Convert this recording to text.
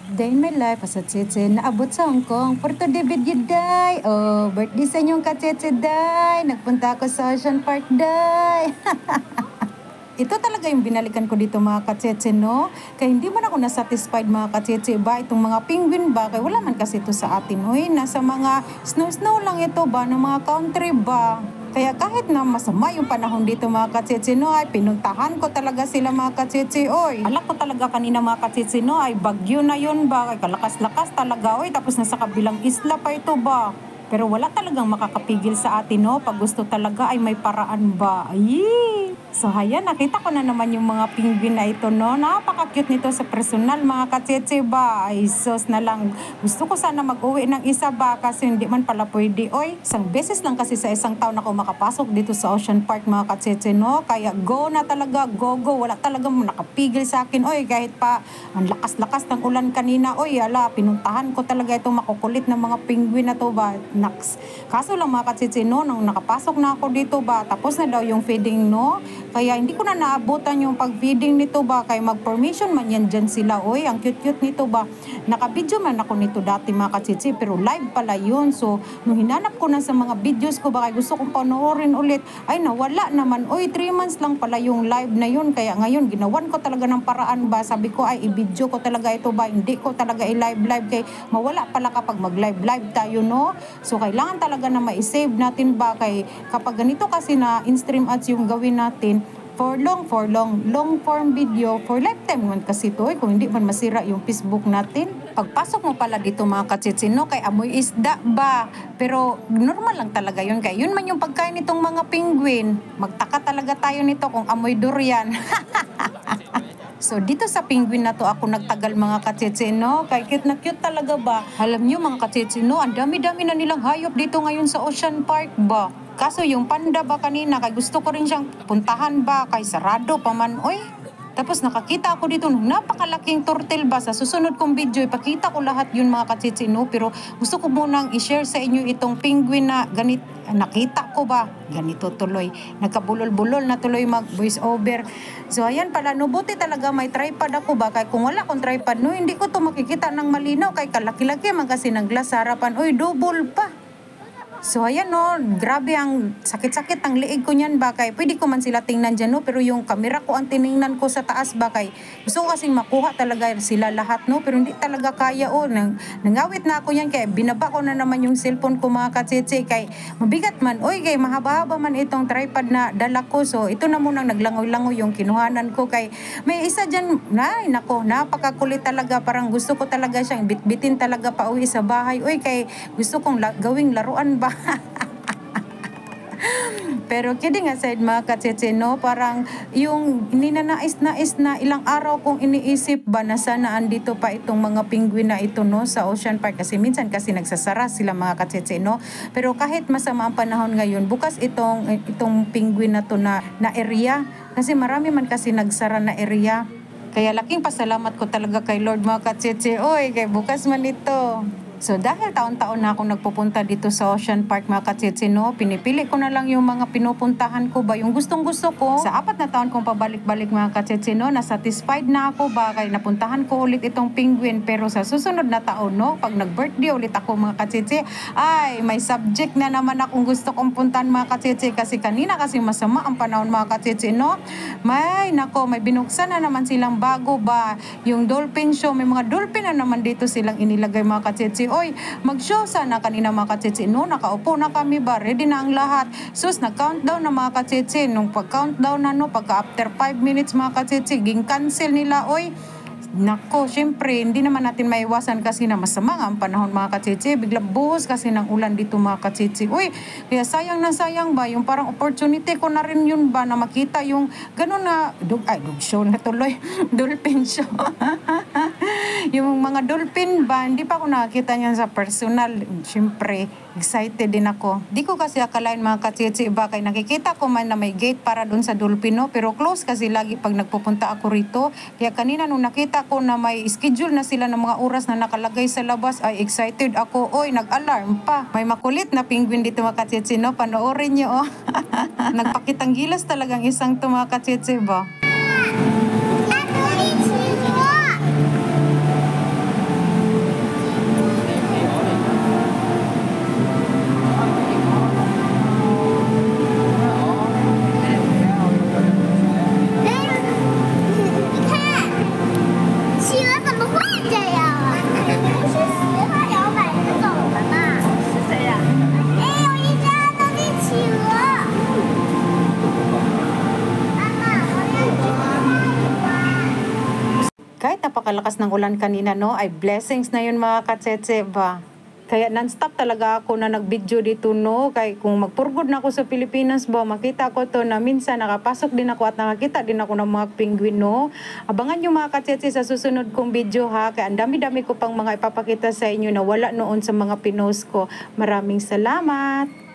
Day in my life as a tsetse, naabot sa Hong Kong. Puerto David yun, day. Oh, birthday sa inyong katsetse, day. Nagpunta ako sa Ocean Park, day. Ito talaga yung binalikan ko dito mga katsetse, no? Kaya hindi man ako nasatisfied mga katsetse ba, itong mga penguin ba, kaya wala man kasi ito sa atin. Uy, nasa mga snow-snow lang ito ba, ng mga country ba. Kaya kahit na masama yung panahon dito mga katsetse, no, ay pinuntahan ko talaga sila mga katsetse, oy. Alak ko talaga kanina mga katsetse, no, ay bagyo na yun ba, ay kalakas-lakas talaga, oy, tapos nasa kabilang isla pa ito ba. Pero wala talagang makakapigil sa atin, no, pag gusto talaga ay may paraan ba. Ay! So, ayan, nakita ko na naman yung mga penguin na ito, no? Napaka-cute nito sa personal, mga katsetse ba? Ay, sos na lang. Gusto ko sana mag-uwi ng isa ba? Kasi hindi man pala pwede. Oy, isang beses lang kasi sa isang taon ako makapasok dito sa Ocean Park, mga katsetse, no? Kaya go na talaga, go. Wala talagang nakapigil sa akin. Oy, kahit pa ang lakas-lakas ng ulan kanina. Oy, ala, pinuntahan ko talaga itong makukulit na mga penguin na to ba? Naks. Kaso lang mga katsetse, no? Nung nakapasok na ako dito ba? Tapos na daw yung feeding, no? Kaya hindi ko na naabutan yung pag-feeding nito ba, kaya mag-formation man yan dyan sila. Oy, ang cute-cute nito ba. Naka-video man ako nito dati mga katsetse, pero live pala yun. So, nung hinanap ko na sa mga videos ko ba, kaya gusto kong panoorin ulit, ay nawala naman. Oy, 3 months lang pala yung live na yun. Kaya ngayon, ginawan ko talaga ng paraan ba. Sabi ko, ay i-video ko talaga ito ba. Hindi ko talaga i-live kay mawala pala kapag mag-live tayo, no? So, kailangan talaga na ma-save natin ba, kay kapag ganito kasi na in-stream ads yung gawin natin, for long form video, for lifetime man kasi ito, kung hindi man masira yung Facebook natin. Pagpasok mo pala dito mga katsetse, no, kay amoy isda ba, pero normal lang talaga yun, kay yun man yung pagkain nitong mga penguin. Magtaka talaga tayo nito kung amoy durian. So, dito sa penguin na to ako nagtagal mga katsetse, no? Kaya cute na cute talaga ba? Alam nyo mga katsetse, no? Ang dami-dami na nilang hayop dito ngayon sa Ocean Park ba? Kaso yung panda ba kanina, kay gusto ko rin siyang puntahan ba? Kay sarado pa man, oy. Tapos nakakita ako dito ng napakalaking turtle ba. Sa susunod kong video, ipakita ko lahat yun mga katsetse, no? Pero gusto ko munang i-share sa inyo itong penguin na nakita ko ba. Ganito tuloy. Nagkabulol-bulol na tuloy mag voice over. So ayan pala, no, buti talaga may tripod ako ba. Kaya kung wala akong tripod, no, hindi ko to makikita ng malinaw. Kay kalaki-laki man kasi ng glass sa harapan. Uy, double pa. So ayan, no, grabe ang sakit-sakit ang liig ko niyan ba, kay pwede ko man sila tingnan dyan, no, pero yung camera ko ang tiningnan ko sa taas ba, kay gusto ko kasing makuha talaga sila lahat, no, pero hindi talaga kaya, nangawit na ako yan, kay binaba ko na naman yung cellphone ko mga katsetse, kay mabigat man, kay mahaba-haba man itong tripod na dala ko. So ito na munang naglangoy-langoy yung kinuhanan ko, kay may isa dyan, nako, napakakulit talaga, parang gusto ko talaga siyang bitbitin talaga pa uwi sa bahay, kay gusto kong gawing laruan ba. Pero kidding aside mga katsetse, no, parang yung ninanais na ilang araw kong iniisip ba na sana andito pa itong mga penguin na ito, no, sa Ocean Park, kasi minsan kasi nagsasara sila mga katsetse, no. Pero kahit masama ang panahon ngayon, bukas itong penguin na to na area, kasi marami man kasi nagsara na area. Kaya laking pasalamat ko talaga kay Lord mga katsetse, kay bukas man ito. So dahil taon-taon na akong nagpupunta dito sa Ocean Park mga katsetse, no, pinipili ko na lang yung mga pinupuntahan ko ba, yung gustong-gusto ko. Sa 4 na taon kong pabalik-balik mga katsetse, no, nasatisfied na ako ba, kaya napuntahan ko ulit itong penguin. Pero sa susunod na taon, no, pag nag-birthday ulit ako mga katsetse, ay may subject na naman akong gusto kong puntahan mga katsetse, kasi kanina kasi masama ang panahon mga katsetse, no. May binuksan na naman silang bago ba, yung dolphin show, may mga dolphin na naman dito silang inilagay mga katsetse. Mag-show sana kanina mga katsetse, no, nakaupo na kami ba, ready na ang lahat. Sus, nag-countdown na mga katsetse, nung pag-countdown na, no, pagka after 5 minutes mga katsetse, ging-cancel nila, nako, syempre, hindi naman natin maiwasan kasi na masama nga ang panahon mga katsetse. Bigla buhos kasi ng ulan dito mga katsetse. Kaya sayang na sayang ba, yung parang opportunity ko na rin yun ba na makita yung gano'n na, dog show na tuloy, dolphin show. Yung mga dolphin ba, hindi pa ako nakakita niyan sa personal. Syempre, excited din ako. Di ko kasi akalain mga katsetse ba, kay nakikita ko man na may gate para dun sa dolphin, no, pero close kasi lagi pag nagpupunta ako rito. Kaya kanina nung nakita ko na may schedule na sila ng mga oras na nakalagay sa labas, ay excited ako. Nag-alarm pa. May makulit na penguin dito mga katsetse, no, panoorin nyo, nagpakitang gilas talagang isang to mga katsetse ba. napakalakas ng ulan kanina, no? Ay blessings na yun mga katsetse ba. Kaya non-stop talaga ako na nag-video dito, no? Kaya kung magpurgod na ako sa Pilipinas ba, makita ko to na minsan nakapasok din ako at nakakita din ako ng mga penguin, no? Abangan nyo mga katsetse sa susunod kong video ha. Kaya ang dami-dami ko pang mga ipapakita sa inyo na wala noon sa mga pinost ko. Maraming salamat!